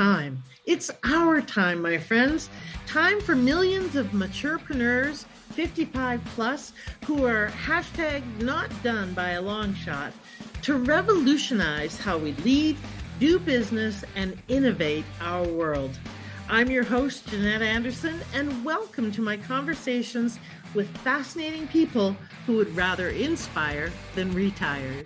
time. It's our time, my friends. Time for millions of maturepreneurs, 55 plus, who are hashtag not done by a long shot, to revolutionize how we lead, do business, and innovate our world. I'm your host, Jeanette Anderson, and welcome to my conversations with fascinating people who would rather inspire than retire.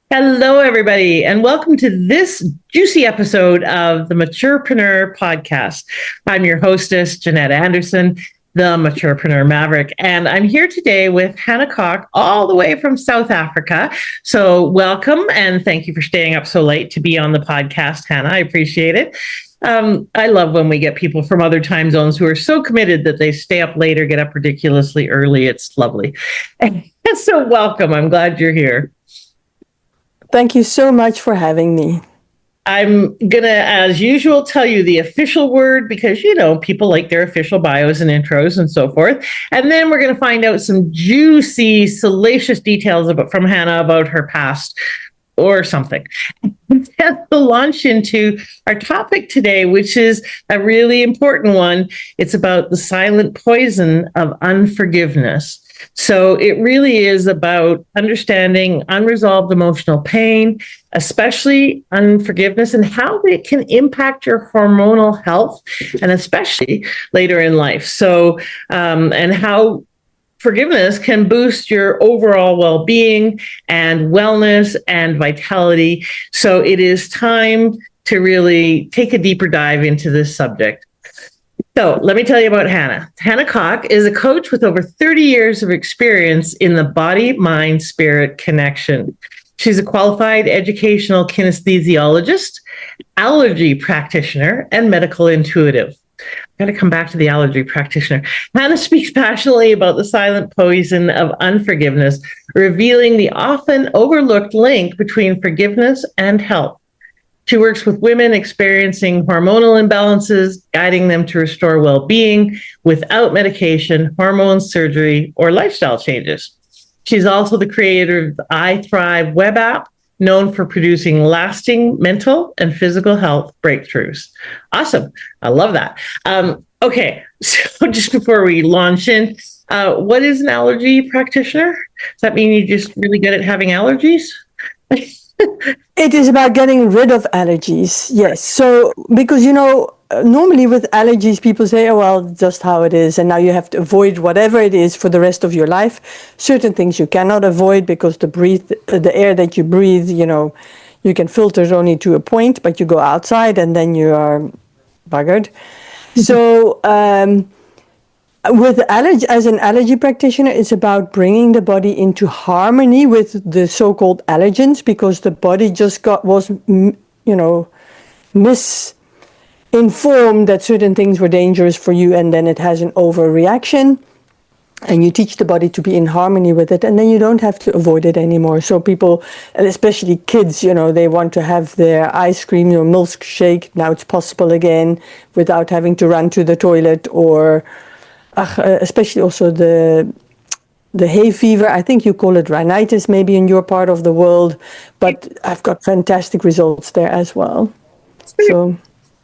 Hello, everybody, and welcome to this juicy episode of the Maturepreneur podcast. I'm your hostess, Jeanette Anderson, the Maturepreneur Maverick, and I'm here today with Hanna Kok, all the way from South Africa. So welcome, and thank you for staying up so late to be on the podcast, Hanna. I appreciate it. I love when we get people from other time zones who are so committed that they stay up late or get up ridiculously early. It's lovely. And so welcome. I'm glad you're here. Thank you so much for having me. I'm going to, as usual, tell you the official word because, you know, people like their official bios and intros and so forth. And then we're going to find out some juicy, salacious details from Hanna about her past or something. And then we'll launch into our topic today, which is a really important one. It's about the silent poison of unforgiveness. So it really is about understanding unresolved emotional pain, especially unforgiveness, and how it can impact your hormonal health, and especially later in life. So, and how forgiveness can boost your overall well-being and wellness and vitality. So it is time to really take a deeper dive into this subject. So let me tell you about Hanna. Hanna Kok is a coach with over 30 years of experience in the body-mind-spirit connection. She's a qualified educational kinesiologist, allergy practitioner, and medical intuitive. I'm going to come back to the allergy practitioner. Hanna speaks passionately about the silent poison of unforgiveness, revealing the often overlooked link between forgiveness and health. She works with women experiencing hormonal imbalances, guiding them to restore well-being without medication, hormone surgery, or lifestyle changes. She's also the creator of the iThrive web app, known for producing lasting mental and physical health breakthroughs. Awesome. I love that. Okay, so just before we launch in, what is an allergy practitioner? Does that mean you're just really good at having allergies? It is about getting rid of allergies, yes. So, because, normally with allergies, people say, oh, well, just how it is. And now you have to avoid whatever it is for the rest of your life. Certain things you cannot avoid because the air that you breathe, you can filter it only to a point, but you go outside and then you are buggered. So, as an allergy practitioner, it's about bringing the body into harmony with the so-called allergens, because the body just was misinformed that certain things were dangerous for you, and then it has an overreaction, and you teach the body to be in harmony with it, and then you don't have to avoid it anymore. So people, and especially kids, they want to have their ice cream or milkshake. Now it's possible again without having to run to the toilet, or especially also the hay fever. I think you call it rhinitis maybe in your part of the world, but I've got fantastic results there as well. So,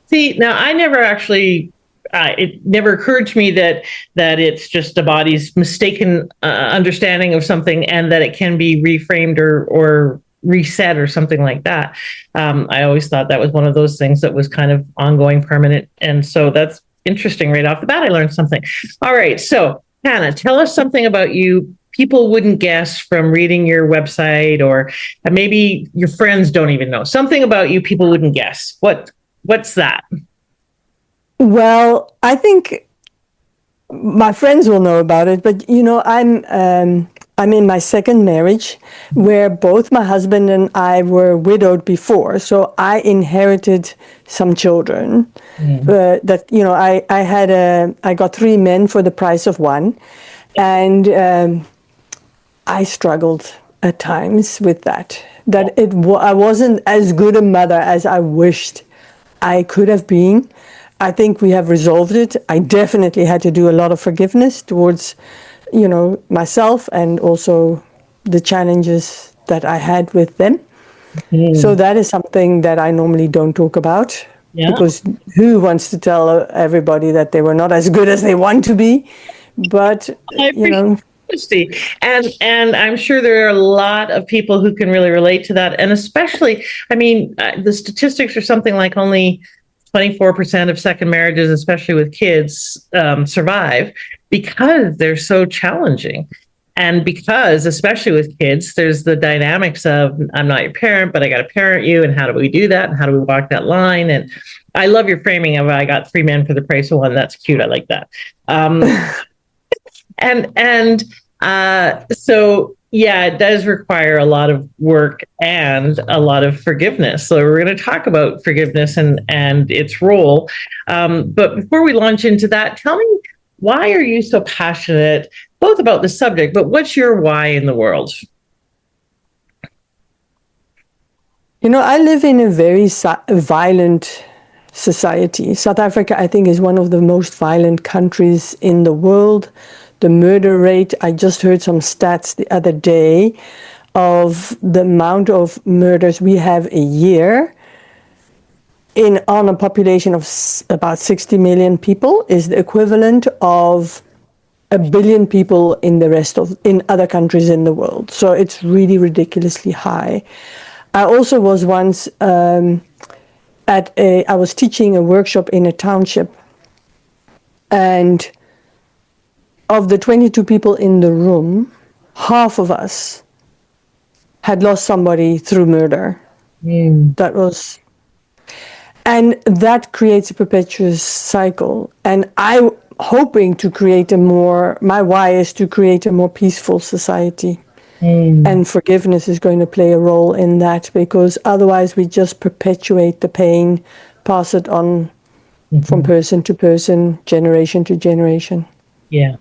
see, now I never actually, it never occurred to me that it's just the body's mistaken understanding of something, and that it can be reframed or reset or something like that. I always thought that was one of those things that was kind of ongoing, permanent, and so that's interesting. Right off the bat, I learned something. All right. So, Hanna, tell us something about you people wouldn't guess from reading your website, or maybe your friends don't even know. Something about you people wouldn't guess. What's that? Well, I think my friends will know about it, but I'm in my second marriage, where both my husband and I were widowed before. So I inherited some children. I got 3 men for the price of 1. And I struggled at times with that. I wasn't as good a mother as I wished I could have been. I think we have resolved it. I definitely had to do a lot of forgiveness towards myself and also the challenges that I had with them. So that is something that I normally don't talk about, because who wants to tell everybody that they were not as good as they want to be? But I appreciate and I'm sure there are a lot of people who can really relate to that, and especially, I mean, the statistics are something like only 24% of second marriages, especially with kids, survive because they're so challenging. And because, especially with kids, there's the dynamics of I'm not your parent, but I got to parent you. And how do we do that? And how do we walk that line? And I love your framing of I got 3 men for the price of 1. That's cute. I like that. So yeah, it does require a lot of work and a lot of forgiveness. So we're going to talk about forgiveness and its role. But before we launch into that, tell me, why are you so passionate both about the subject, but what's your why in the world? I live in a very violent society. South Africa, I think, is one of the most violent countries in the world. The murder rate, I just heard some stats the other day of the amount of murders we have a year on a population of about 60 million people is the equivalent of 1 billion people in other countries in the world. So it's really ridiculously high. I also was once I was teaching a workshop in a township, and of the 22 people in the room, half of us had lost somebody through murder. And that creates a perpetuous cycle. And I'm hoping to create my why is to create a more peaceful society. And forgiveness is going to play a role in that, because otherwise we just perpetuate the pain, pass it on from person to person, generation to generation. Yeah.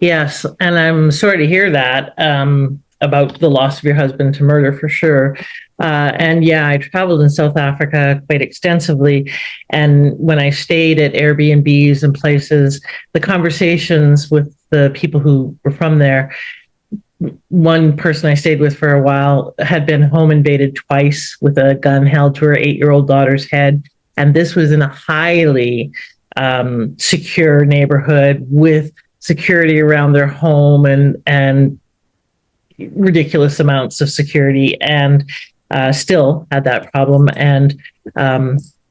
Yes. And I'm sorry to hear that about the loss of your husband to murder, for sure. And yeah, I traveled in South Africa quite extensively. And when I stayed at Airbnbs and places, the conversations with the people who were from there, one person I stayed with for a while had been home invaded twice with a gun held to her 8-year-old daughter's head. And this was in a highly secure neighborhood with security around their home and ridiculous amounts of security, and still had that problem. And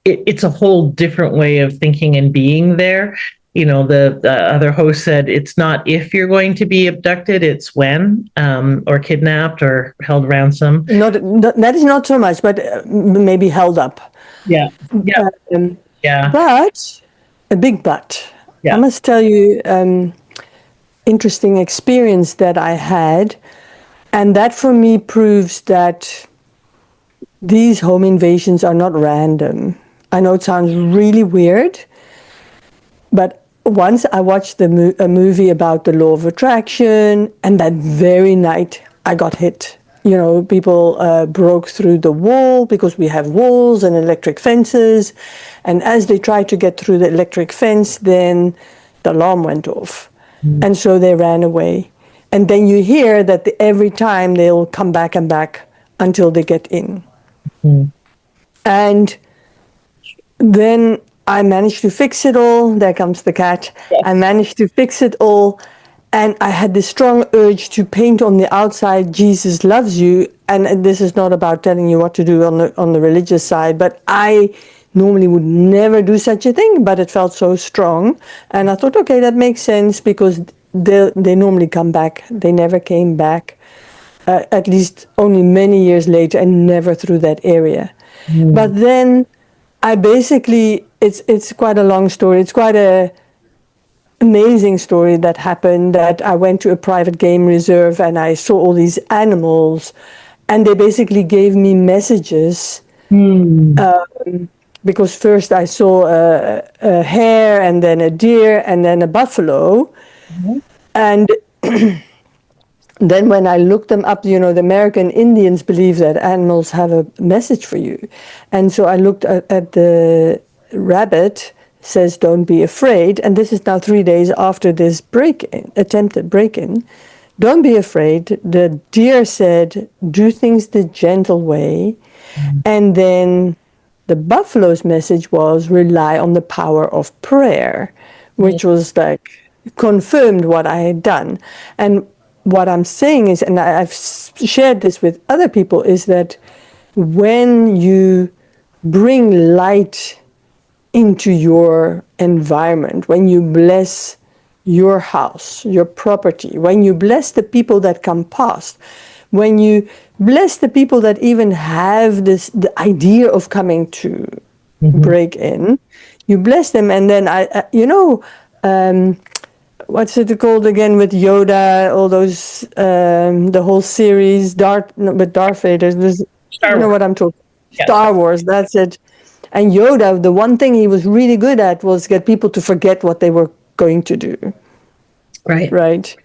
it's a whole different way of thinking and being there. The other host said, it's not if you're going to be abducted, it's when, or kidnapped or held ransom. That is not so much, but maybe held up. Yeah. But a big but. Yeah. I must tell you, interesting experience that I had, and that for me proves that these home invasions are not random. I know it sounds really weird, but once I watched a movie about the law of attraction, and that very night I got hit. People broke through the wall, because we have walls and electric fences. And as they tried to get through the electric fence, then the alarm went off. And so they ran away. And then you hear that every time they'll come back and back until they get in. And then I managed to fix it all. There comes the cat. Yes. I managed to fix it all. And I had this strong urge to paint on the outside, Jesus loves you. And this is not about telling you what to do on the religious side, but I normally would never do such a thing, but it felt so strong. And I thought, okay, that makes sense, because they normally come back. They never came back, at least only many years later, and never through that area. But then I basically, it's quite a long story. It's quite a amazing story that happened, that I went to a private game reserve and I saw all these animals, and they basically gave me messages. Because first I saw a hare, and then a deer, and then a buffalo. And then when I looked them up, the American Indians believe that animals have a message for you. And so I looked at the rabbit says, don't be afraid. And this is now 3 days after this attempted break-in. Don't be afraid. The deer said, do things the gentle way. And then the buffalo's message was, rely on the power of prayer, which was like confirmed what I had done. And what I'm saying is, and I've shared this with other people, is that when you bring light into your environment, when you bless your house, your property, when you bless the people that come past, when you bless the people that even have the idea of coming to break in, you bless them. And then what's it called again with Yoda, all those, the whole series, with Darth Vader, you know what I'm talking. Yeah. Star Wars, that's it. And Yoda, the one thing he was really good at was get people to forget what they were going to do. Right.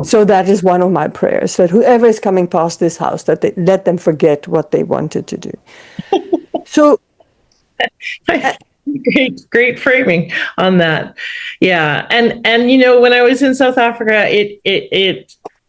So that is one of my prayers, that whoever is coming past this house, that they let them forget what they wanted to do. So great framing on that. Yeah. And when I was in South Africa,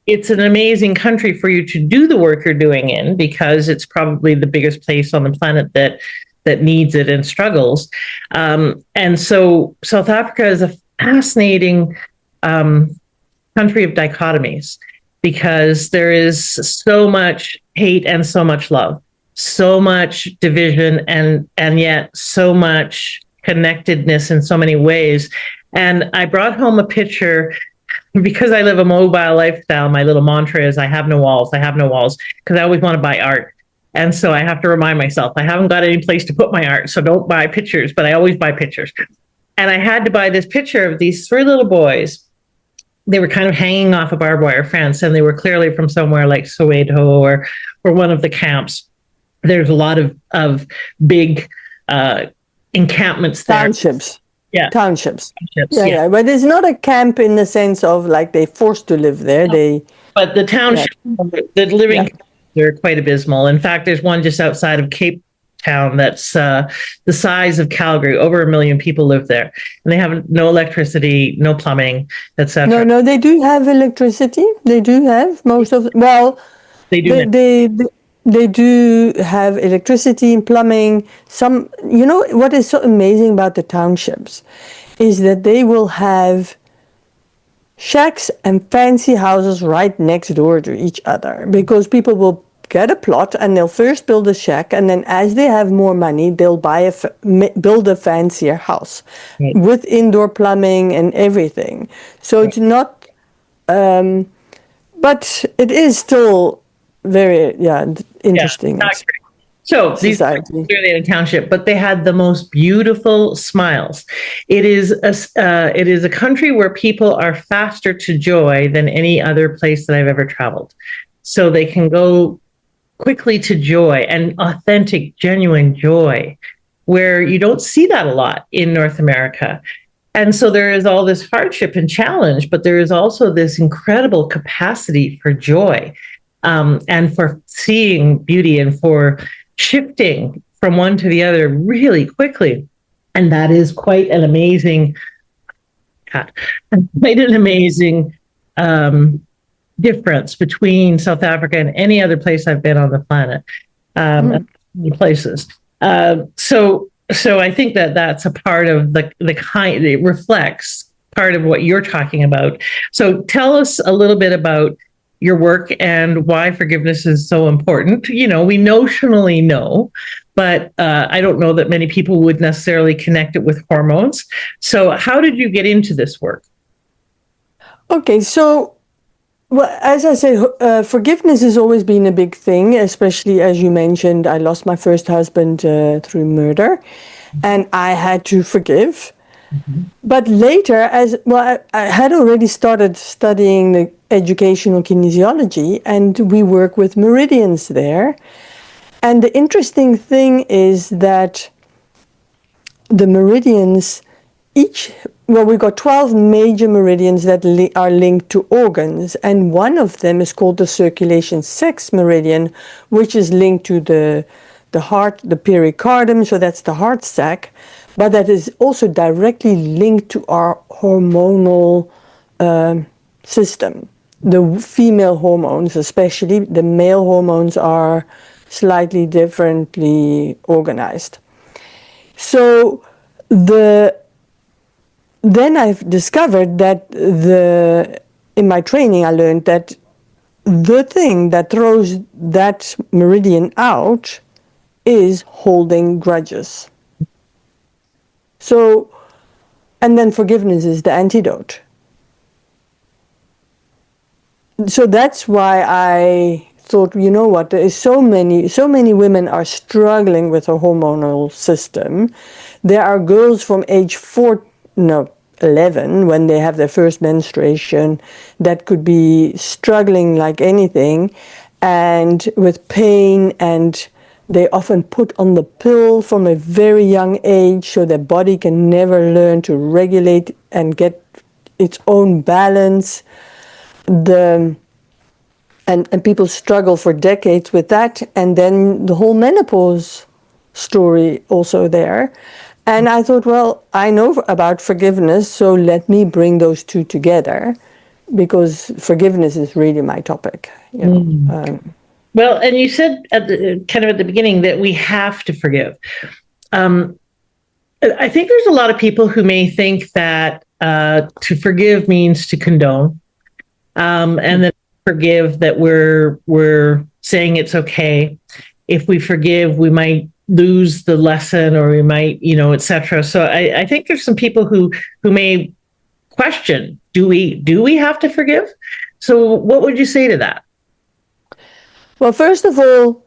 it's an amazing country for you to do the work you're doing in, because it's probably the biggest place on the planet that needs it and struggles. And so South Africa is a fascinating country of dichotomies, because there is so much hate and so much love, so much division, and yet so much connectedness in so many ways. And I brought home a picture, because I live a mobile lifestyle. My little mantra is, I have no walls, because I always want to buy art. And so I have to remind myself, I haven't got any place to put my art, so don't buy pictures, but I always buy pictures. And I had to buy this picture of these 3 little boys. They were kind of hanging off a barbed wire fence, and they were clearly from somewhere like Soweto or one of the camps. There's a lot of big encampments there. Townships. Yeah. Townships. Yeah. But it's not a camp in the sense of like they're forced to live there. No. But the township, the living they're quite abysmal. In fact, there's one just outside of Cape Town that's the size of Calgary. Over 1 million people live there, and they have no electricity, no plumbing, etc. No, they do have electricity. They do have most of. Well, they do. They do have electricity and plumbing. Some, what is so amazing about the townships is that they will have shacks and fancy houses right next door to each other, because people will get a plot and they'll first build a shack, and then as they have more money, they'll build a fancier house with indoor plumbing and everything. So it's not, but it is still very interesting. So these are clearly in a township, but they had the most beautiful smiles. It is a country where people are faster to joy than any other place that I've ever traveled. So they can go quickly to joy, and authentic, genuine joy, where you don't see that a lot in North America. And so there is all this hardship and challenge, but there is also this incredible capacity for joy, and for seeing beauty, and for shifting from one to the other really quickly. And that is quite an amazing difference between South Africa and any other place I've been on the planet, places. So I think that's a part of the kind, it reflects part of what you're talking about. So tell us a little bit about your work and why forgiveness is so important. We notionally know, but I don't know that many people would necessarily connect it with hormones. So how did you get into this work? Okay, so as I said, forgiveness has always been a big thing, especially as you mentioned, I lost my first husband through murder, and I had to forgive. But later, I had already started studying the educational kinesiology, and we work with meridians there. And the interesting thing is that the meridians, we've got 12 major meridians that are linked to organs, and one of them is called the circulation sex meridian, which is linked to the the heart, the pericardium, so that's the heart sac, but that is also directly linked to our hormonal system. The female hormones, especially the male hormones, are slightly differently organized. So then I've discovered that in my training I learned that the thing that throws that meridian out is holding grudges. So, and then forgiveness is the antidote. So that's why I thought, you know what, there is so many women are struggling with a hormonal system. There are girls from age 11, when they have their first menstruation, that could be struggling like anything, and with pain, and they often put on the pill from a very young age so their body can never learn to regulate and get its own balance. And people struggle for decades with that, and then the whole menopause story also there. And I thought, well, I know about forgiveness, so let me bring those two together, because forgiveness is really my topic. You know. Well, and you said at the beginning that we have to forgive. I think there's a lot of people who may think that to forgive means to condone, and that forgive, that we're saying it's okay. If we forgive, we might lose the lesson, or we might, etc. So I think there's some people who may question, do we have to forgive? So what would you say to that? Well, first of all,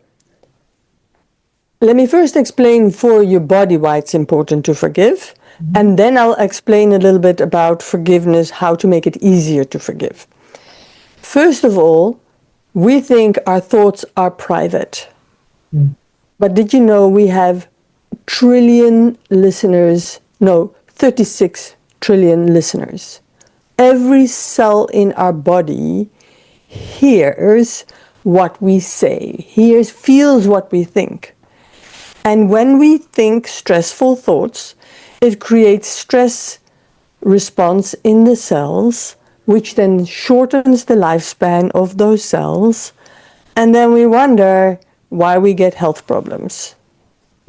let me first explain for your body why it's important to forgive, and then I'll explain a little bit about forgiveness, how to make it easier to forgive. First of all, we think our thoughts are private. But did you know we have 36 trillion listeners? Every cell in our body hears what we say, feels what we think. And when we think stressful thoughts, it creates stress response in the cells, which then shortens the lifespan of those cells. And then we wonder why we get health problems.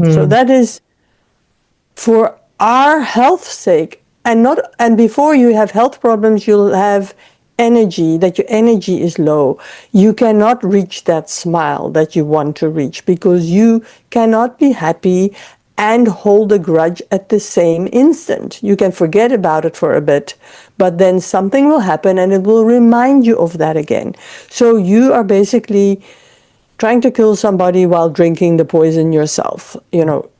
So that is for our health's sake. And before you have health problems, you'll have that your energy is low. You cannot reach that smile that you want to reach, because you cannot be happy and hold a grudge at the same instant. You can forget about it for a bit, but then something will happen and it will remind you of that again. So you are basically trying to kill somebody while drinking the poison yourself. You're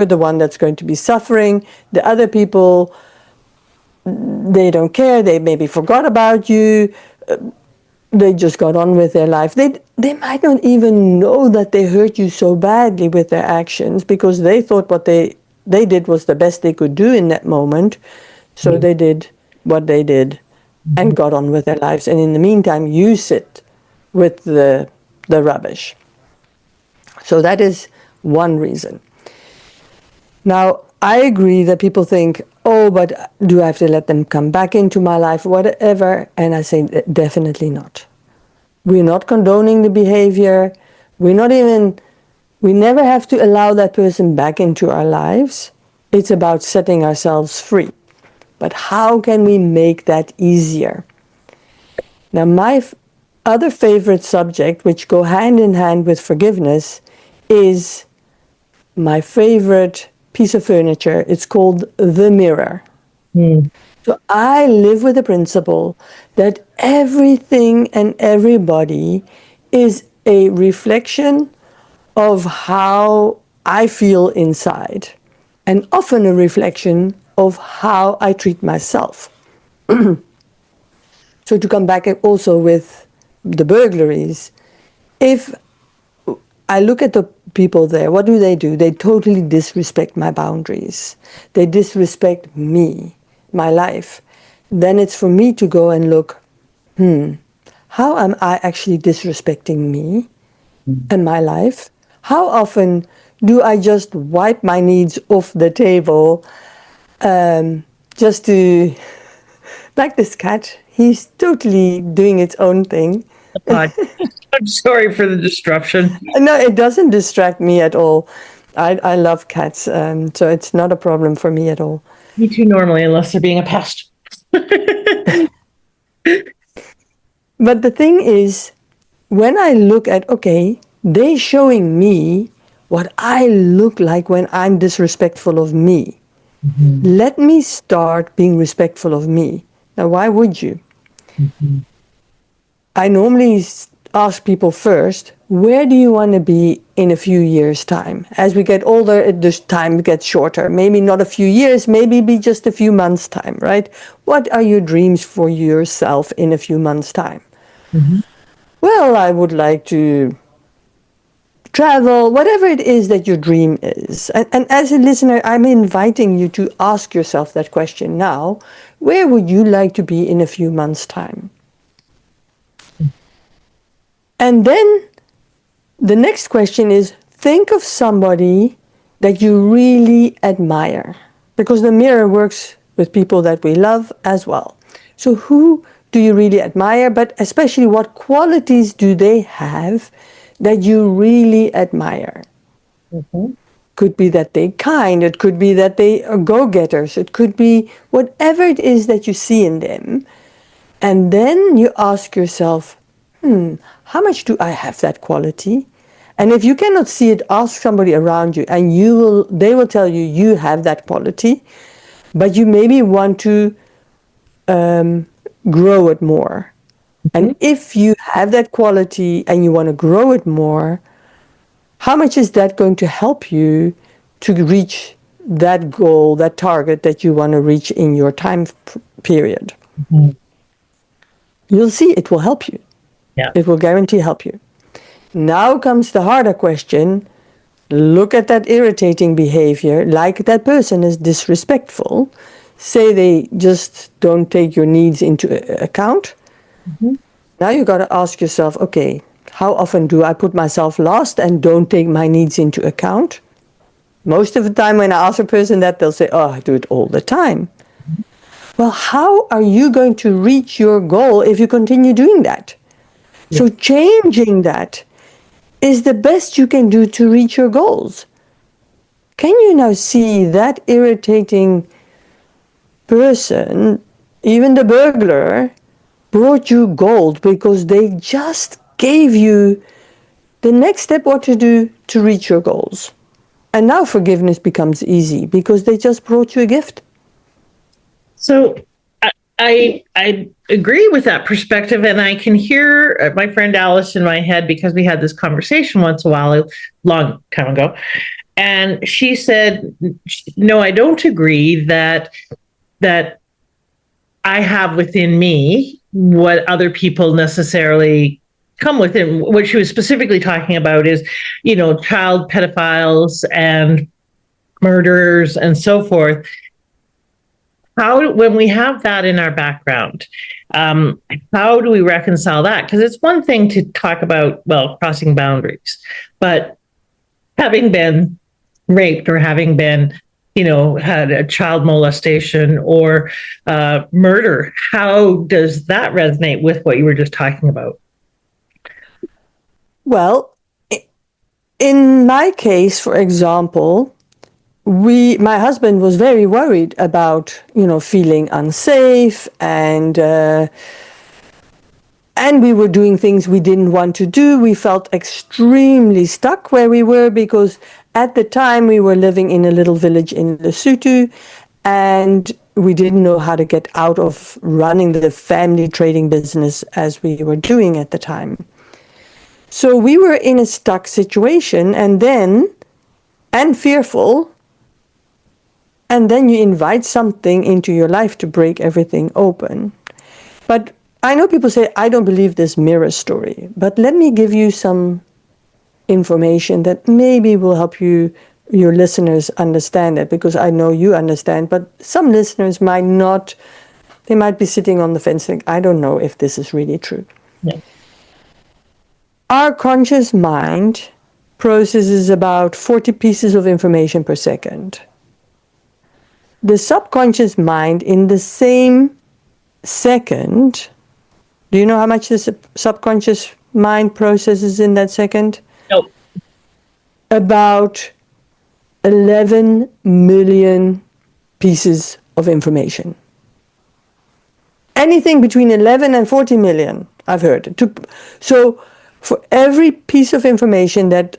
the one that's going to be suffering. The other people, they don't care. They maybe forgot about you. They just got on with their life. They might not even know that they hurt you so badly with their actions, because they thought what they did was the best they could do in that moment. So they did what they did and got on with their lives. And in the meantime, you sit with the rubbish. So that is one reason. Now, I agree that people think, oh, but do I have to let them come back into my life, whatever? And I say, definitely not. We're not condoning the behavior. We never have to allow that person back into our lives. It's about setting ourselves free. But how can we make that easier? Now, my other favorite subject, which go hand in hand with forgiveness, is my favorite piece of furniture. It's called the mirror. So I live with the principle that everything and everybody is a reflection of how I feel inside, and often a reflection of how I treat myself. So to come back also with the burglaries, if I look at the people there, what do? They totally disrespect my boundaries. They disrespect me, my life. Then it's for me to go and look, how am I actually disrespecting me and my life? How often do I just wipe my needs off the table just to, like this cat, he's totally doing its own thing. The podcast. I'm sorry for the disruption. No, it doesn't distract me at all. I love cats, so it's not a problem for me at all. Me too, normally, unless they're being a pest. But the thing is, when I look at, okay, they showing me what I look like when I'm disrespectful of me. Let me start being respectful of me. Now, why would you? I normally ask people first, where do you want to be in a few years' time? As we get older, this time gets shorter. Maybe not a few years, maybe be just a few months' time, right? What are your dreams for yourself in a few months' time? Well, I would like to travel, whatever it is that your dream is. And as a listener, I'm inviting you to ask yourself that question now. Where would you like to be in a few months' time? And then the next question is, think of somebody that you really admire, because the mirror works with people that we love as well. So who do you really admire, but especially what qualities do they have that you really admire? Could be that they're kind, it could be that they are go-getters, it could be whatever it is that you see in them. And then you ask yourself, how much do I have that quality? And if you cannot see it, ask somebody around you, and they will tell you you have that quality, but you maybe want to grow it more. And if you have that quality and you want to grow it more, how much is that going to help you to reach that goal, that target that you want to reach in your time period? You'll see it will help you. Yeah. It will guarantee help you. Now comes the harder question. Look at that irritating behavior, like that person is disrespectful. Say they just don't take your needs into account. Now you got to ask yourself, okay, how often do I put myself last and don't take my needs into account? Most of the time when I ask a person that, they'll say, oh, I do it all the time. Well, how are you going to reach your goal if you continue doing that? So changing that is the best you can do to reach your goals. Can you now see that irritating person, even the burglar, brought you gold because they just gave you the next step what to do to reach your goals. And now forgiveness becomes easy because they just brought you a gift. So I agree with that perspective, and I can hear my friend Alice in my head because we had this conversation once a long time ago, and she said, "No, I don't agree that I have within me what other people necessarily come with." And what she was specifically talking about is, child pedophiles and murderers and so forth. When we have that in our background, how do we reconcile that? Because it's one thing to talk about, crossing boundaries, but having been raped or having been, had a child molestation or murder, how does that resonate with what you were just talking about? Well, in my case, for example, my husband was very worried about, feeling unsafe, and we were doing things we didn't want to do. We felt extremely stuck where we were because at the time we were living in a little village in Lesotho, and we didn't know how to get out of running the family trading business as we were doing at the time. So we were in a stuck situation, and fearful. And then you invite something into your life to break everything open. But I know people say, I don't believe this mirror story. But let me give you some information that maybe will help your listeners understand it, because I know you understand, but some listeners might not. They might be sitting on the fence saying, I don't know if this is really true. Yeah. Our conscious mind processes about 40 pieces of information per second. The subconscious mind, in the same second, do you know how much the subconscious mind processes in that second? Nope. About 11 million pieces of information. Anything between 11 and 40 million, I've heard. So for every piece of information that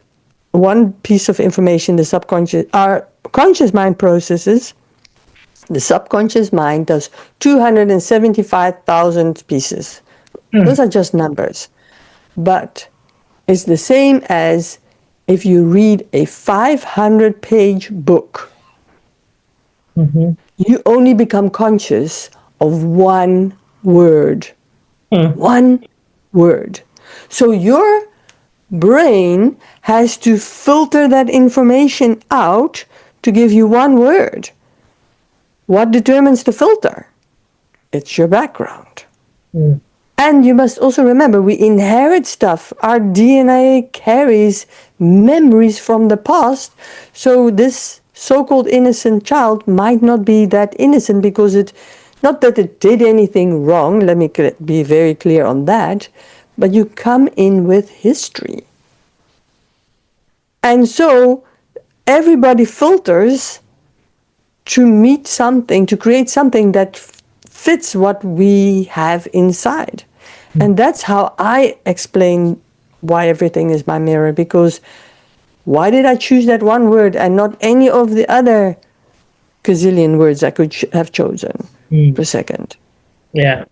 one piece of information the subconscious, our conscious mind processes, the subconscious mind does 275,000 pieces. Those are just numbers. But it's the same as if you read a 500-page book. You only become conscious of one word. One word. So your brain has to filter that information out to give you one word. What determines the filter? It's your background. And you must also remember, we inherit stuff. Our DNA carries memories from the past. So this so-called innocent child might not be that innocent because not that it did anything wrong, let me be very clear on that, but you come in with history. And so everybody filters to meet something, to create something that fits what we have inside. And that's how I explain why everything is my mirror, because why did I choose that one word and not any of the other gazillion words I could have chosen per second? Yeah.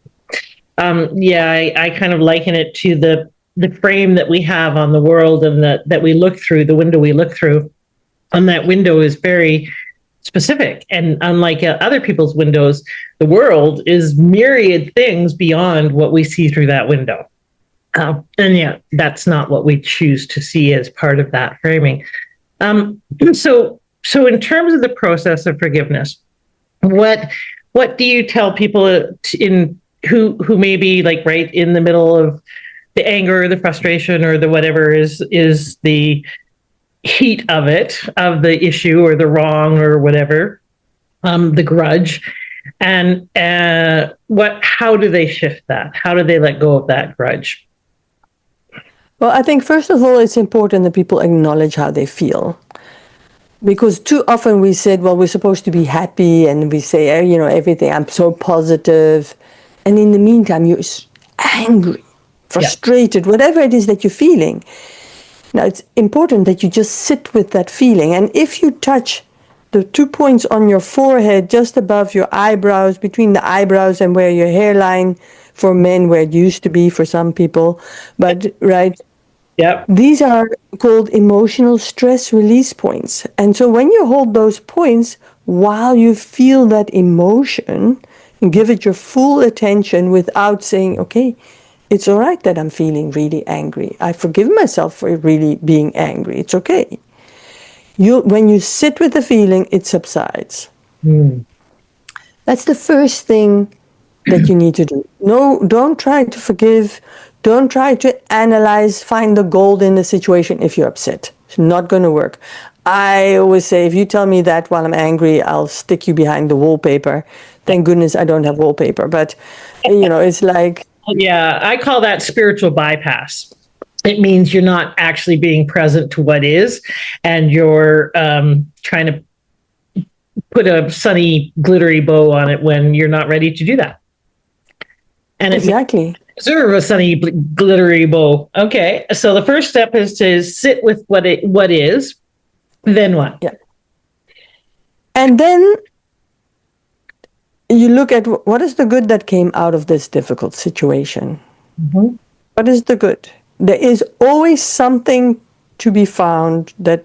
I kind of liken it to the frame that we have on the world and that we look through, the window we look through. And that window is very specific. And unlike other people's windows, the world is myriad things beyond what we see through that window. That's not what we choose to see as part of that framing. So in terms of the process of forgiveness, what do you tell people who may be like right in the middle of the anger or the frustration or the whatever is the heat of it, of the issue or the wrong or whatever, the grudge, and how do they shift that? How do they let go of that grudge? Well, I think first of all, it's important that people acknowledge how they feel. Because too often we said, well, we're supposed to be happy, and we say, everything, I'm so positive. And in the meantime, you're angry, frustrated, whatever it is that you're feeling. Now, it's important that you just sit with that feeling. And if you touch the 2 points on your forehead, just above your eyebrows, between the eyebrows and where your hairline, for men, where it used to be for some people, but right? Yep. These are called emotional stress release points. And so when you hold those points while you feel that emotion, and give it your full attention without saying, okay, it's all right that I'm feeling really angry. I forgive myself for really being angry. It's okay. When you sit with the feeling, it subsides. That's the first thing that you need to do. No, don't try to forgive. Don't try to analyze, find the gold in the situation if you're upset. It's not going to work. I always say, if you tell me that while I'm angry, I'll stick you behind the wallpaper. Thank goodness I don't have wallpaper. But, it's like... Yeah, I call that spiritual bypass. It means you're not actually being present to what is, and you're trying to put a sunny, glittery bow on it when you're not ready to do that. And exactly. Deserve a sunny, glittery bow. Okay, so the first step is to sit with what is. Then what? Yeah. And then you look at what is the good that came out of this difficult situation. What is the good? There is always something to be found that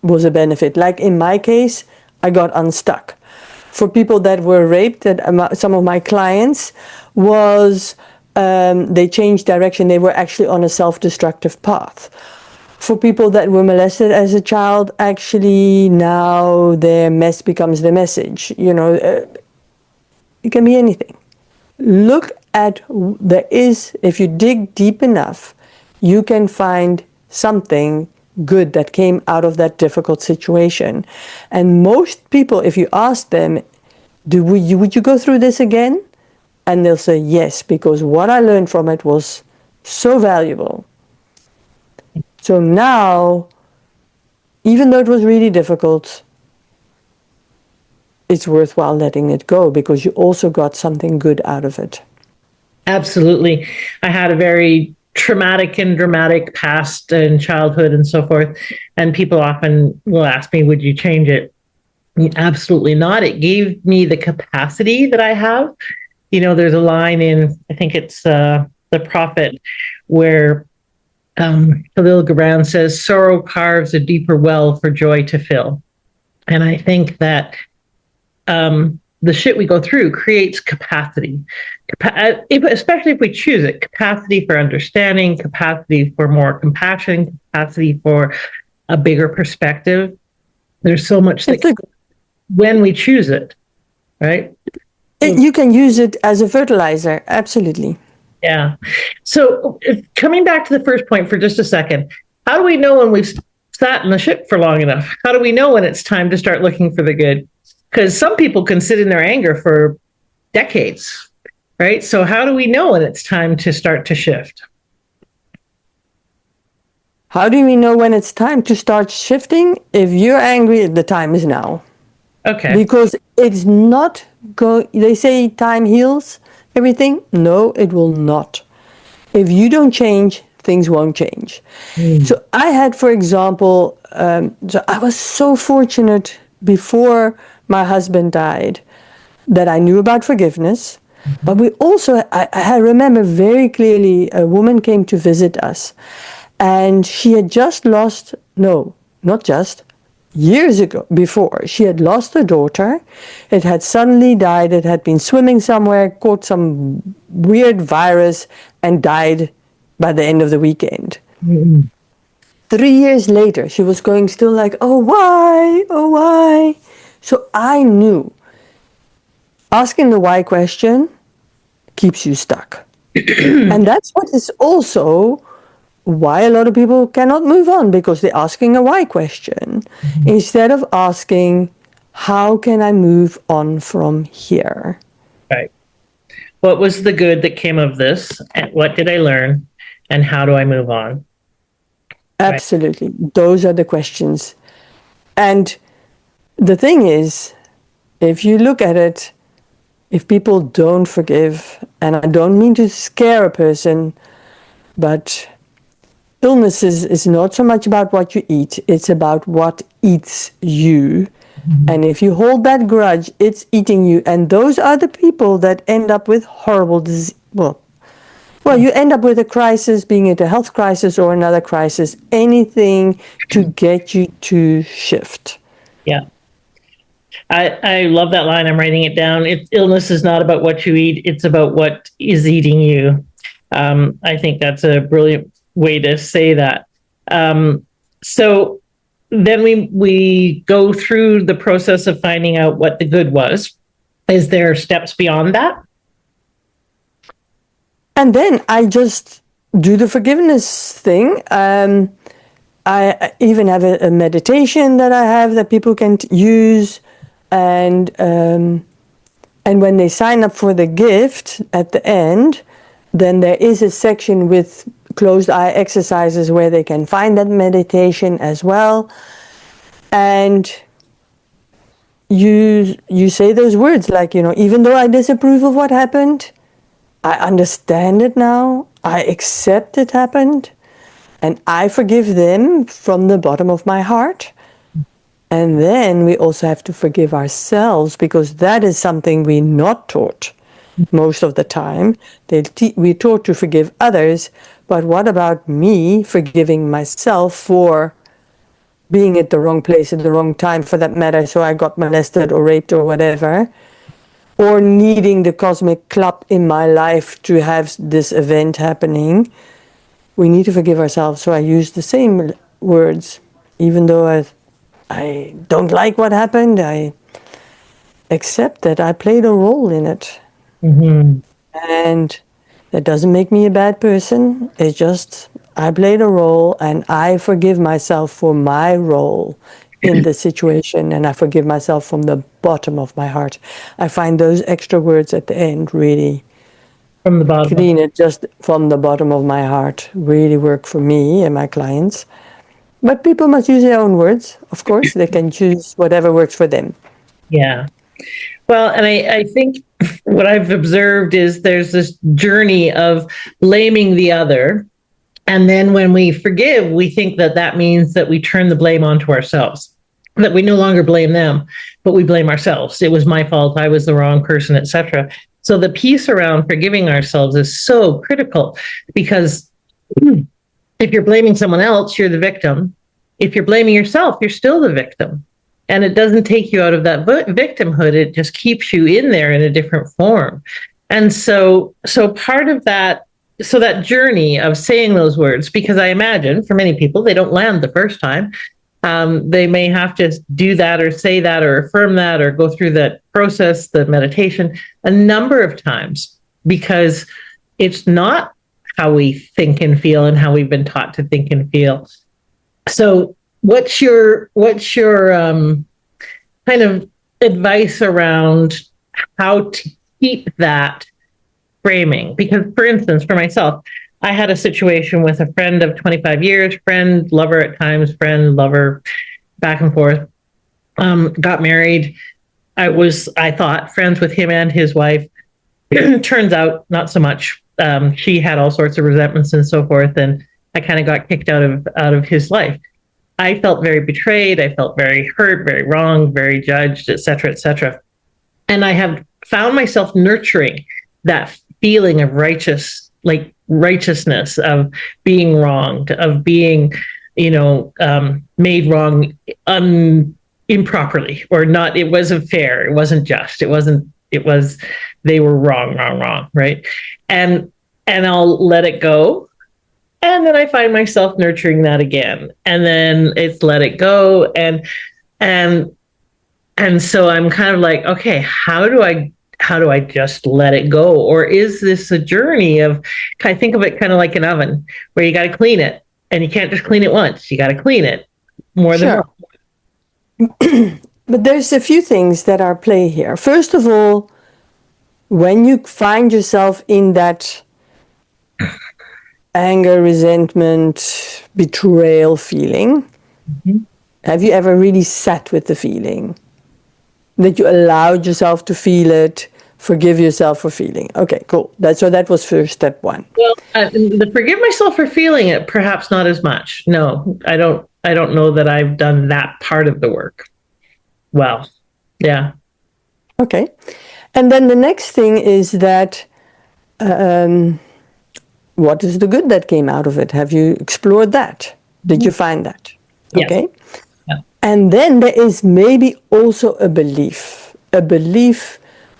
was a benefit. Like in my case, I got unstuck. For people that were raped, some of my clients was they changed direction. They were actually on a self-destructive path. For people that were molested as a child, actually now their mess becomes the message. It can be anything. Look at, if you dig deep enough, you can find something good that came out of that difficult situation. And most people, if you ask them, would you go through this again? And they'll say yes, because what I learned from it was so valuable. So now, even though it was really difficult, it's worthwhile letting it go because you also got something good out of it. Absolutely. I had a very traumatic and dramatic past and childhood and so forth. And people often will ask me, would you change it? Absolutely not. It gave me the capacity that I have. You know, there's a line in, I think it's the Prophet, where Khalil Gibran says, sorrow carves a deeper well for joy to fill. And I think that the shit we go through creates capacity, especially if we choose it, capacity for understanding, capacity for more compassion, capacity for a bigger perspective. There's so much that when we choose it, right? You can use it as a fertilizer, absolutely. Yeah. So coming back to the first point for just a second, how do we know when we've sat in the shit for long enough? How do we know when it's time to start looking for the good? Because some people can sit in their anger for decades, right? So how do we know when it's time to start to shift? How do we know when it's time to start shifting? If you're angry, the time is now. Okay. Because it's not they say time heals everything. No, it will not. If you don't change, things won't change. So I had, for example, so I was so fortunate before my husband died that I knew about forgiveness. But we also, I remember very clearly, a woman came to visit us and she had just lost, no, not just, years ago, before, she had lost a daughter. It had suddenly died. It had been swimming somewhere, caught some weird virus, and died by the end of the weekend. 3 years later, she was going still like, oh, why? Oh, why? So I knew asking the why question keeps you stuck. And that's what is also why a lot of people cannot move on, because they're asking a why question instead of asking, how can I move on from here? Right. What was the good that came of this? And what did I learn? And how do I move on? Absolutely. Right. Those are the questions. And the thing is, if you look at it, if people don't forgive, and I don't mean to scare a person, but illness is not so much about what you eat, it's about what eats you. And if you hold that grudge, it's eating you. And those are the people that end up with horrible disease. Well, you end up with a crisis, being it a health crisis or another crisis, anything to get you to shift. Yeah. I love that line. I'm writing it down. Illness is not about what you eat. It's about what is eating you. I think that's a brilliant way to say that. So then we go through the process of finding out what the good was. Is there steps beyond that? And then I just do the forgiveness thing. I even have a meditation that I have that people can use. And when they sign up for the gift at the end, then there is a section with closed eye exercises where they can find that meditation as well. And you say those words like, even though I disapprove of what happened, I understand it now, I accept it happened, and I forgive them from the bottom of my heart. And then we also have to forgive ourselves, because that is something we're not taught most of the time. We're taught to forgive others, but what about me forgiving myself for being at the wrong place at the wrong time, for that matter, so I got molested or raped or whatever, or needing the cosmic club in my life to have this event happening. We need to forgive ourselves. So I use the same words, even though I don't like what happened. I accept that I played a role in it. And that doesn't make me a bad person. It's just I played a role and I forgive myself for my role in the situation, and I forgive myself from the bottom of my heart. I find those extra words at the end really From the bottom of clean it just from the bottom of my heart really work for me and my clients. But people must use their own words, of course. They can choose whatever works for them. Yeah. Well, and I think what I've observed is there's this journey of blaming the other. And then when we forgive, we think that that means that we turn the blame onto ourselves, that we no longer blame them, but we blame ourselves. It was my fault. I was the wrong person, etc. So the piece around forgiving ourselves is so critical, because if you're blaming someone else, you're the victim. If you're blaming yourself, you're still the victim. And it doesn't take you out of that victimhood. It just keeps you in there in a different form. And so part of that, so that journey of saying those words, because I imagine for many people, they don't land the first time. They may have to do that or say that or affirm that or go through that process, the meditation, a number of times, because it's not how we think and feel and how we've been taught to think and feel. So what's your kind of advice around how to keep that framing? Because, for instance, for myself, I had a situation with a friend of 25 years, friend, lover at times, friend, lover, back and forth, got married. I thought friends with him and his wife. Turns out not so much. She had all sorts of resentments and so forth, and I kind of got kicked out of his life. I felt very betrayed. I felt very hurt, very wronged, very judged, et cetera, et cetera. And I have found myself nurturing that feeling of righteousness, of being wronged, of being, made wrong improperly, or not. It wasn't fair. It wasn't just. It was, they were wrong, right? And I'll let it go. And then I find myself nurturing that again. And then it's let it go. And so I'm kind of like, okay, how do I just let it go? Or is this a journey of, I think of it kind of like an oven where you got to clean it, and you can't just clean it once. You got to clean it more than once. But there's a few things that are play here. First of all, when you find yourself in that anger, resentment, betrayal feeling, have you ever really sat with the feeling? That you allowed yourself to feel it, forgive yourself for feeling. Okay, cool. So that was first step one. Well, the forgive myself for feeling it, perhaps not as much. No, I don't know that I've done that part of the work. Well, yeah. Okay. And then the next thing is that what is the good that came out of it? Have you explored that? Did you find that? Yes. Okay. Yeah. And then there is maybe also a belief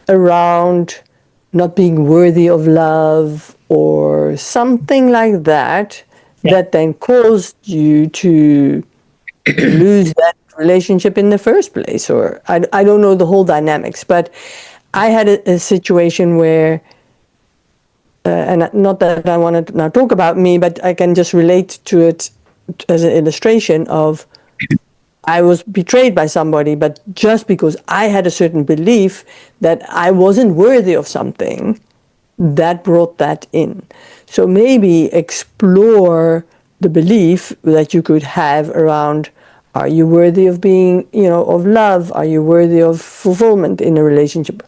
around not being worthy of love or something like that, that then caused you to lose that relationship in the first place. Or I don't know the whole dynamics, but I had a situation where, and not that I want to now talk about me, but I can just relate to it as an illustration of, I was betrayed by somebody, but just because I had a certain belief that I wasn't worthy of something, that brought that in. So maybe explore the belief that you could have around, are you worthy of being, of love? Are you worthy of fulfillment in a relationship?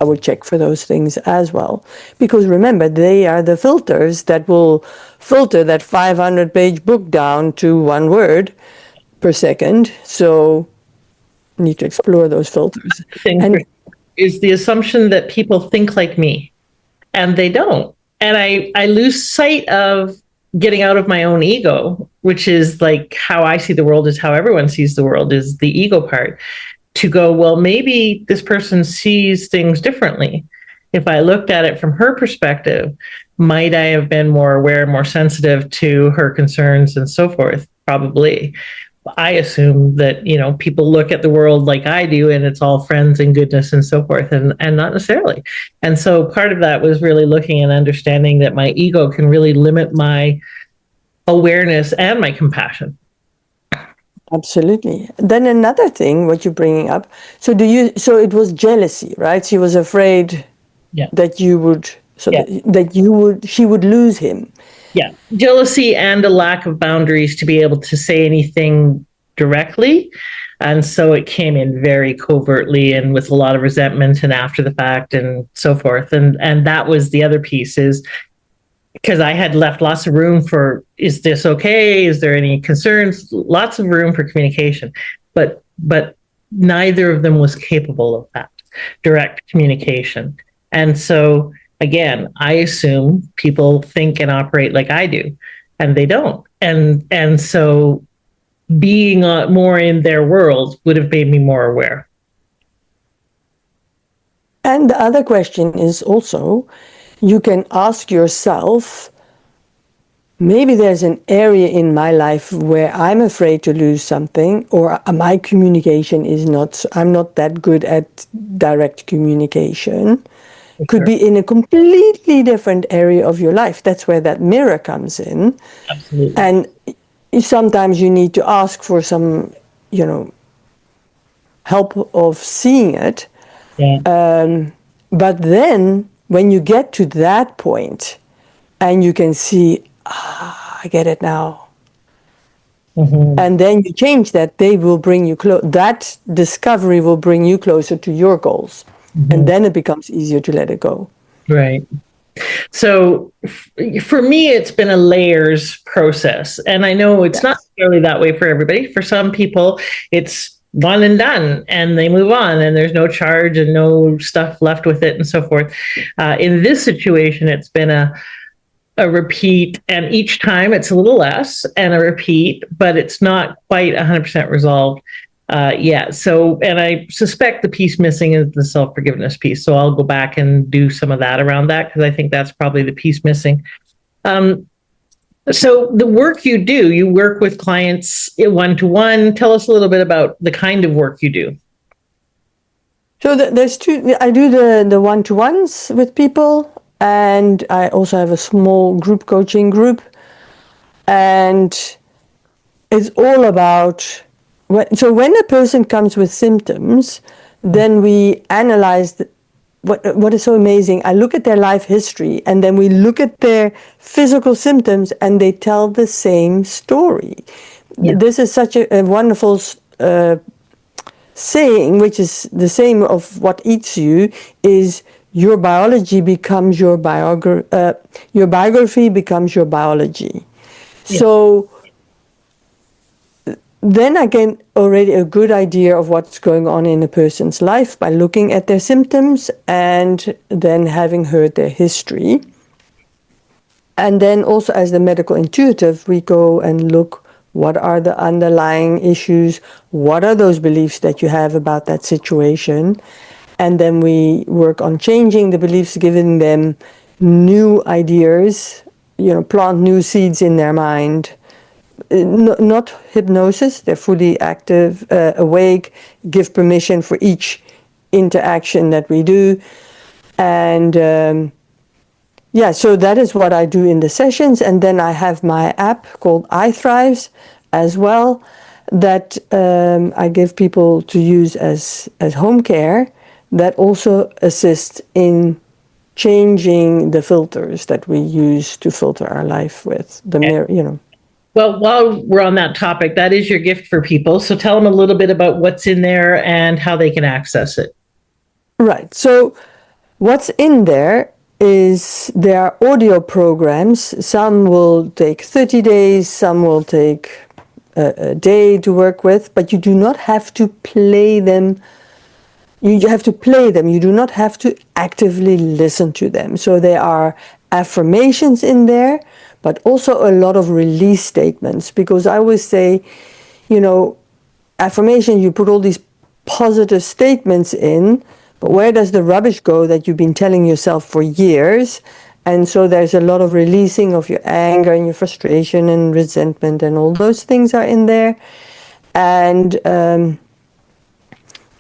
I would check for those things as well. Because remember, they are the filters that will filter that 500-page book down to one word per second. So you need to explore those filters. And is the assumption that people think like me, and they don't. And I lose sight of getting out of my own ego, which is like how I see the world is how everyone sees the world, is the ego part. To go, well, maybe this person sees things differently. If I looked at it from her perspective, might I have been more aware, more sensitive to her concerns and so forth? Probably. I assume that, people look at the world like I do, and it's all friends and goodness and so forth, and not necessarily. And so part of that was really looking and understanding that my ego can really limit my awareness and my compassion. Absolutely. Then another thing, what you're bringing up. So it was jealousy, right? She was afraid Yeah. that you would, Yeah. she would lose him. Yeah. Jealousy and a lack of boundaries to be able to say anything directly. And so it came in very covertly and with a lot of resentment and after the fact and so forth. And that was the other piece, is because I had left lots of room for, is this okay? Is there any concerns? Lots of room for communication. But neither of them was capable of that direct communication. And so again, I assume people think and operate like I do, and they don't. And so being more in their world would have made me more aware. And the other question is also, you can ask yourself, maybe there's an area in my life where I'm afraid to lose something, or my communication is not, I'm not that good at direct communication. Could be in a completely different area of your life. That's where that mirror comes in. Absolutely. And sometimes you need to ask for some, help of seeing it. Yeah. But then when you get to that point and you can see, I get it now. Mm-hmm. And then you change that, they will bring you that discovery will bring you closer to your goals. Mm-hmm. And then it becomes easier to let it go. Right. So for me, it's been a layers process. And I know it's not necessarily that way for everybody. For some people, it's one and done and they move on and there's no charge and no stuff left with it and so forth. In this situation, it's been a repeat, and each time it's a little less and a repeat, but it's not quite 100% resolved yet. So, and I suspect the piece missing is the self-forgiveness piece. So I'll go back and do some of that around that, because I think that's probably the piece missing. So the work you do, you work with clients one-to-one. Tell us a little bit about the kind of work you do. So there's two. I do the one-to-ones with people, and I also have a small group coaching group. And it's all about, when a person comes with symptoms, then we analyze what is so amazing. I look at their life history, and then we look at their physical symptoms, and they tell the same story. Yeah. This is such a wonderful saying, which is the same of what eats you, is your biology becomes your biography becomes your biology. Yeah. So then I get already a good idea of what's going on in a person's life by looking at their symptoms and then having heard their history. And then also as the medical intuitive, we go and look, what are the underlying issues? What are those beliefs that you have about that situation? And then we work on changing the beliefs, giving them new ideas, plant new seeds in their mind. Not hypnosis, they're fully active, awake, give permission for each interaction that we do. And so that is what I do in the sessions. And then I have my app called iThrive as well, that I give people to use as home care, that also assists in changing the filters that we use to filter our life with the mirror, Well, while we're on that topic, that is your gift for people. So tell them a little bit about what's in there and how they can access it. Right. So what's in there is there are audio programs. Some will take 30 days, some will take a day to work with, but you do not have to play them. You have to play them. You do not have to actively listen to them. So there are affirmations in there, but also a lot of release statements. Because I always say, affirmation, you put all these positive statements in, but where does the rubbish go that you've been telling yourself for years? And so there's a lot of releasing of your anger and your frustration and resentment, and all those things are in there. And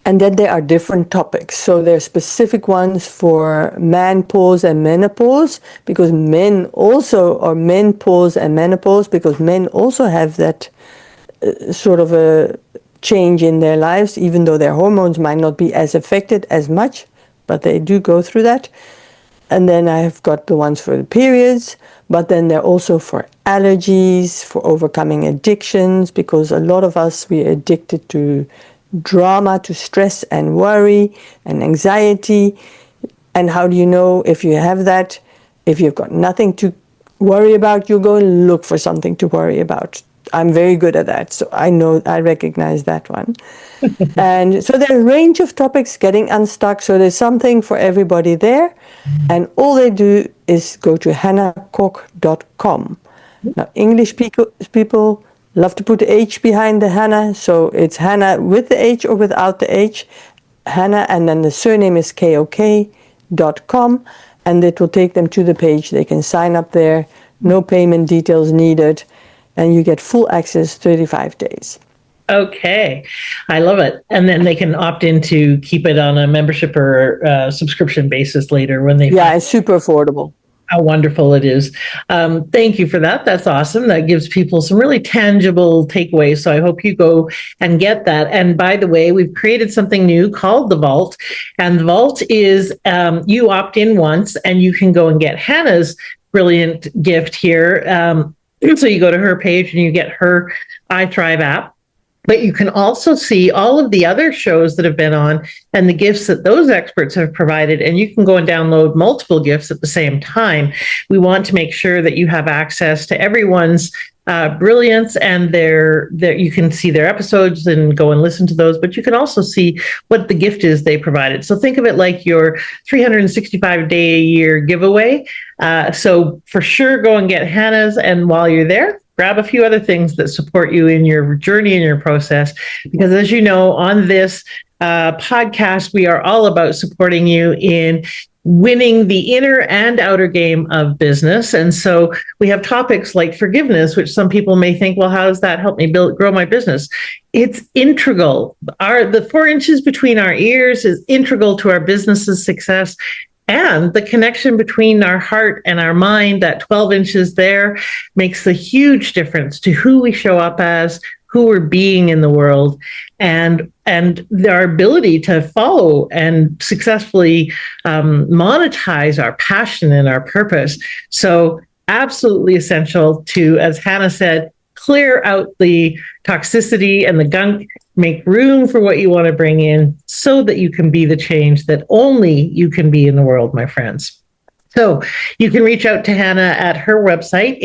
And then there are different topics. So there are specific ones for menopause and menopause, because men menopause and menopause, because men also have that sort of a change in their lives, even though their hormones might not be as affected as much, but they do go through that. And then I've got the ones for the periods, but then they're also for allergies, for overcoming addictions, because a lot of us, we're addicted to drama, to stress and worry and anxiety. And how do you know if you have that? If you've got nothing to worry about, you go and look for something to worry about. I'm very good at that, so I recognize that one. And so there's a range of topics, getting unstuck. So there's something for everybody there. And all they do is go to hannakok.com. Now, English people love to put the H behind the Hanna. So it's Hanna with the H or without the H. Hanna, and then the surname is KOK.com. And it will take them to the page. They can sign up there. No payment details needed. And you get full access 35 days. Okay, I love it. And then they can opt in to keep it on a membership or subscription basis later when they it's super affordable. How wonderful it is. Thank you for that. That's awesome. That gives people some really tangible takeaways. So I hope you go and get that. And by the way, we've created something new called the Vault. And the Vault is you opt in once and you can go and get Hannah's brilliant gift here. So you go to her page and you get her iThrive app. But you can also see all of the other shows that have been on and the gifts that those experts have provided. And you can go and download multiple gifts at the same time. We want to make sure that you have access to everyone's brilliance, and you can see their episodes and go and listen to those, but you can also see what the gift is they provided. So think of it like your 365-day-a-year giveaway. So for sure, go and get Hannah's, and while you're there, grab a few other things that support you in your journey and your process. Because as you know, on this podcast, we are all about supporting you in winning the inner and outer game of business. And so we have topics like forgiveness, which some people may think, well, how does that help me grow my business? It's integral. The 4 inches between our ears is integral to our business's success. And the connection between our heart and our mind, that 12 inches there, makes a huge difference to who we show up as, who we're being in the world, and our ability to follow and successfully monetize our passion and our purpose. So absolutely essential to, as Hanna said, clear out the toxicity and the gunk, make room for what you want to bring in so that you can be the change that only you can be in the world, my friends. So you can reach out to Hanna at her website,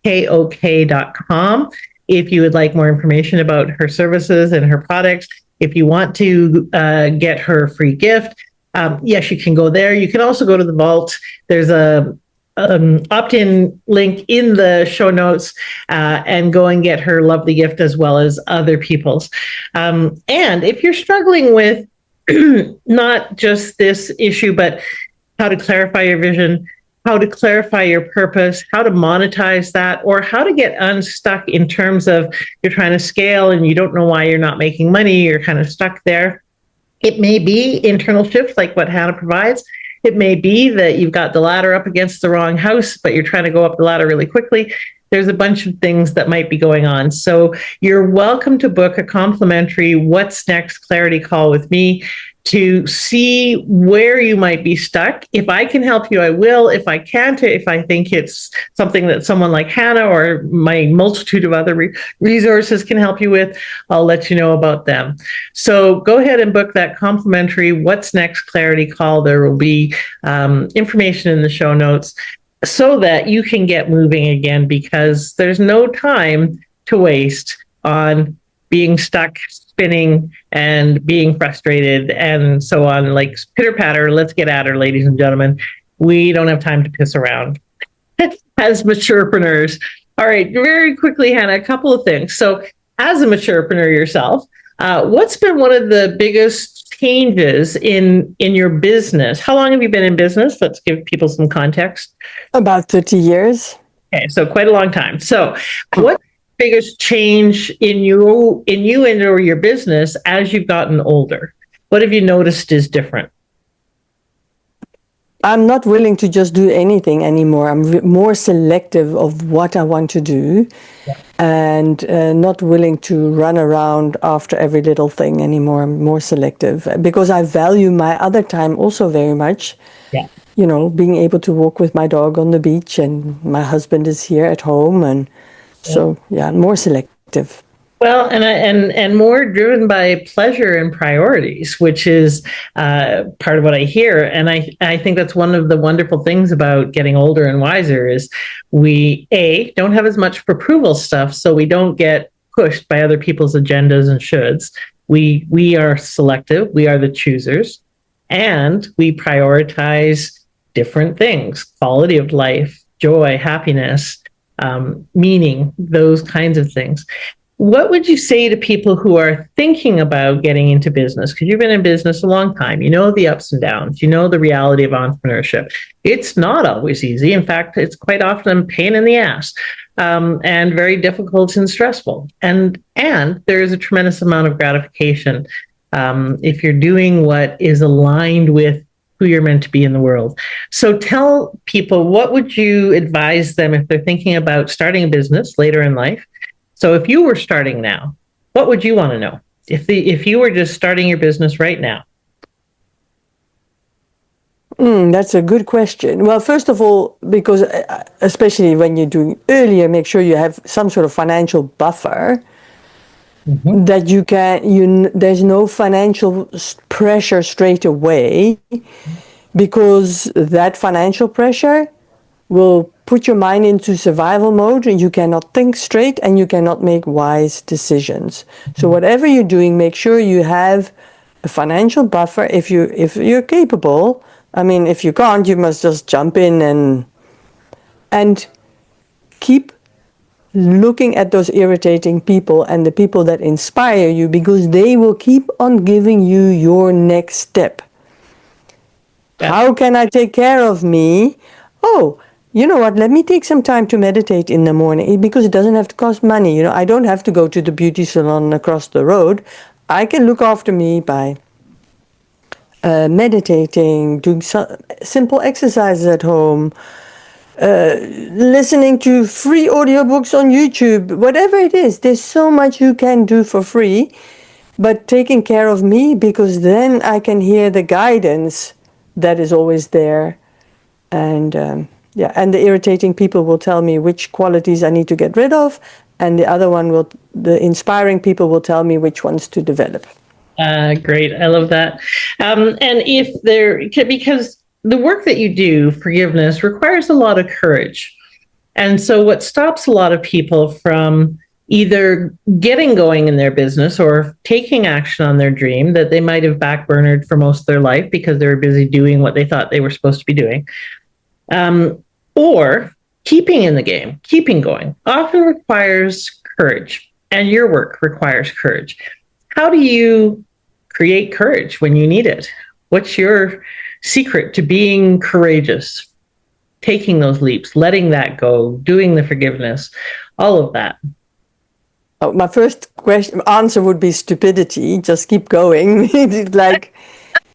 HANNAKOK.com, if you would like more information about her services and her products. If you want to get her free gift, yes, you can go there. You can also go to the Vault. There's a opt-in link in the show notes, and go and get her lovely gift as well as other people's. And if you're struggling with not just this issue, but how to clarify your vision, how to clarify your purpose, how to monetize that, or how to get unstuck in terms of you're trying to scale and you don't know why you're not making money, you're kind of stuck there. It may be internal shifts like what Hanna provides. It may be that you've got the ladder up against the wrong house, but you're trying to go up the ladder really quickly. There's a bunch of things that might be going on. So you're welcome to book a complimentary What's Next Clarity call with me to see where you might be stuck. If I can help you, I will. If I can't, if I think it's something that someone like Hanna or my multitude of other resources can help you with, I'll let you know about them. So go ahead and book that complimentary What's Next Clarity call. There will be information in the show notes so that you can get moving again, because there's no time to waste on being stuck, spinning, and being frustrated, and so on. Like pitter patter, let's get at her, ladies and gentlemen. We don't have time to piss around as maturepreneurs. All right, very quickly, Hanna, a couple of things. So as a maturepreneur yourself, what's been one of the biggest changes in your business? How long have you been in business? Let's give people some context. About 30 years. Okay, so quite a long time. So biggest change in you and or your business as you've gotten older? What have you noticed is different? I'm not willing to just do anything anymore. I'm more selective of what I want to do, and not willing to run around after every little thing anymore. I'm more selective because I value my other time also very much. Yeah. You know, being able to walk with my dog on the beach, and my husband is here at home, and so more selective. Well, and more driven by pleasure and priorities, which is part of what I hear. And I think that's one of the wonderful things about getting older and wiser is we don't have as much approval stuff, so we don't get pushed by other people's agendas and shoulds. We are selective. We are the choosers, and we prioritize different things: quality of life, joy, happiness, meaning, those kinds of things. What would you say to people who are thinking about getting into business? Because you've been in business a long time. You know the ups and downs. You know the reality of entrepreneurship. It's not always easy. In fact, it's quite often a pain in the ass, and very difficult and stressful. And there is a tremendous amount of gratification if you're doing what is aligned with who you're meant to be in the world. So tell people, what would you advise them if they're thinking about starting a business later in life? So if you were starting now, what would you want to know? If you were just starting your business right now? That's a good question. Well, first of all, because especially when you're doing earlier, make sure you have some sort of financial buffer. Mm-hmm. That there's no financial pressure straight away, because that financial pressure will put your mind into survival mode, and you cannot think straight and you cannot make wise decisions. So whatever you're doing, make sure you have a financial buffer if you're capable. I mean, if you can't, you must just jump in and keep looking at those irritating people and the people that inspire you, because they will keep on giving you your next step. Yeah. How can I take care of me? Oh, you know what? Let me take some time to meditate in the morning, because it doesn't have to cost money. You know, I don't have to go to the beauty salon across the road. I can look after me by meditating, doing simple exercises at home, listening to free audiobooks on YouTube, whatever it is. There's so much you can do for free, but taking care of me, because then I can hear the guidance that is always there. And and the irritating people will tell me which qualities I need to get rid of, and the inspiring people will tell me which ones to develop. Great. I love that. Because the work that you do, forgiveness, requires a lot of courage. And so what stops a lot of people from either getting going in their business or taking action on their dream that they might have backburnered for most of their life because they were busy doing what they thought they were supposed to be doing, or keeping in the game, keeping going, often requires courage. And your work requires courage. How do you create courage when you need it? What's your secret to being courageous, taking those leaps, letting that go, doing the forgiveness, all of that? Oh, my first answer would be stupidity. Just keep going. Like,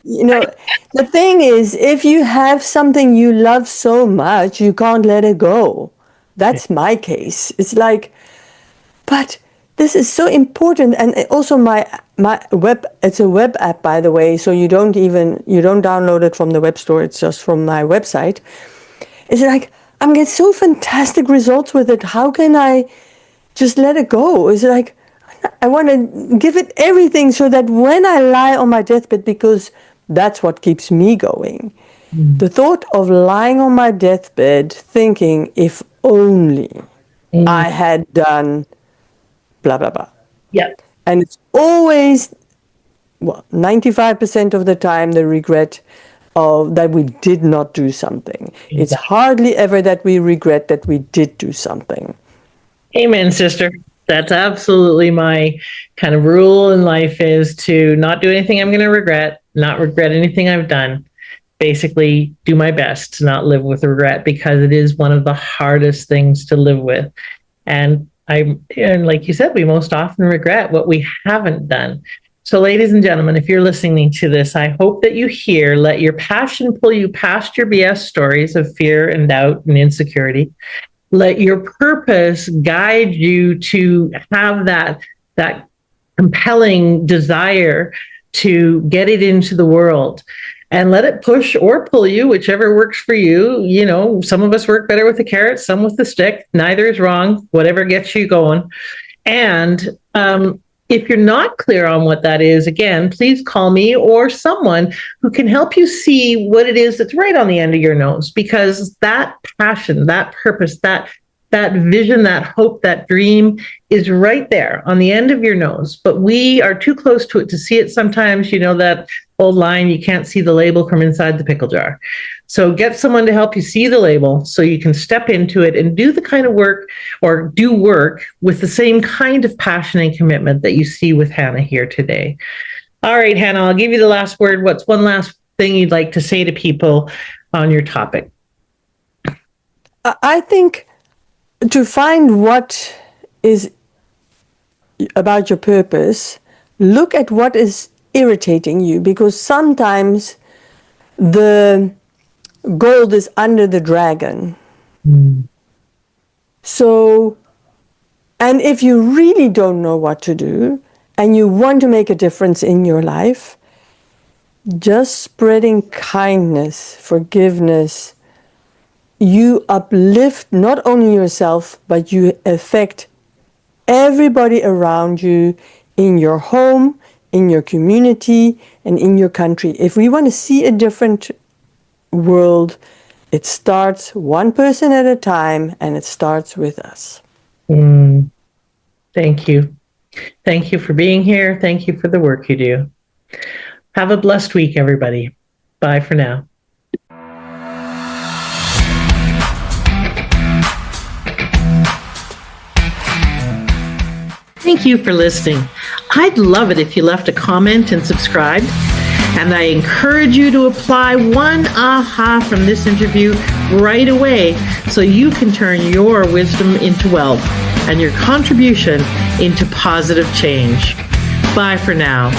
you know, the thing is, if you have something you love so much, you can't let it go. That's my case. It's like, but this is so important. And also my web, it's a web app, by the way, so you don't download it from the web store, it's just from my website. It's like, I'm getting so fantastic results with it. How can I just let it go? It's like, I want to give it everything so that when I lie on my deathbed, because that's what keeps me going. The thought of lying on my deathbed thinking, if only I had done blah, blah, blah. Yeah. And it's always, 95% of the time, the regret of that we did not do something. Exactly. It's hardly ever that we regret that we did do something. Amen, sister. That's absolutely my kind of rule in life, is to not do anything I'm going to regret, not regret anything I've done. Basically, do my best to not live with regret, because it is one of the hardest things to live with. And And like you said, we most often regret what we haven't done. So, ladies and gentlemen, if you're listening to this, I hope that you hear, let your passion pull you past your BS stories of fear and doubt and insecurity. Let your purpose guide you to have that compelling desire to get it into the world, and let it push or pull you, whichever works for you. You know, some of us work better with the carrot, some with the stick. Neither is wrong, whatever gets you going. And if you're not clear on what that is, again, please call me or someone who can help you see what it is that's right on the end of your nose, because that passion, that purpose, that vision, that hope, that dream is right there on the end of your nose. But we are too close to it to see it sometimes. You know that old line, you can't see the label from inside the pickle jar. So get someone to help you see the label so you can step into it and do the kind of work, or do work with the same kind of passion and commitment that you see with Hanna here today. All right, Hanna, I'll give you the last word. What's one last thing you'd like to say to people on your topic? I think to find what is about your purpose, look at what is irritating you, because sometimes the gold is under the dragon. So, and if you really don't know what to do and you want to make a difference in your life, just spreading kindness, forgiveness, you uplift not only yourself, but you affect everybody around you in your home, in your community, and in your country. If we want to see a different world, it starts one person at a time, and it starts with us. Thank you. Thank you for being here. Thank you for the work you do. Have a blessed week, everybody. Bye for now. Thank you for listening. I'd love it if you left a comment and subscribed. And I encourage you to apply one aha from this interview right away so you can turn your wisdom into wealth and your contribution into positive change. Bye for now.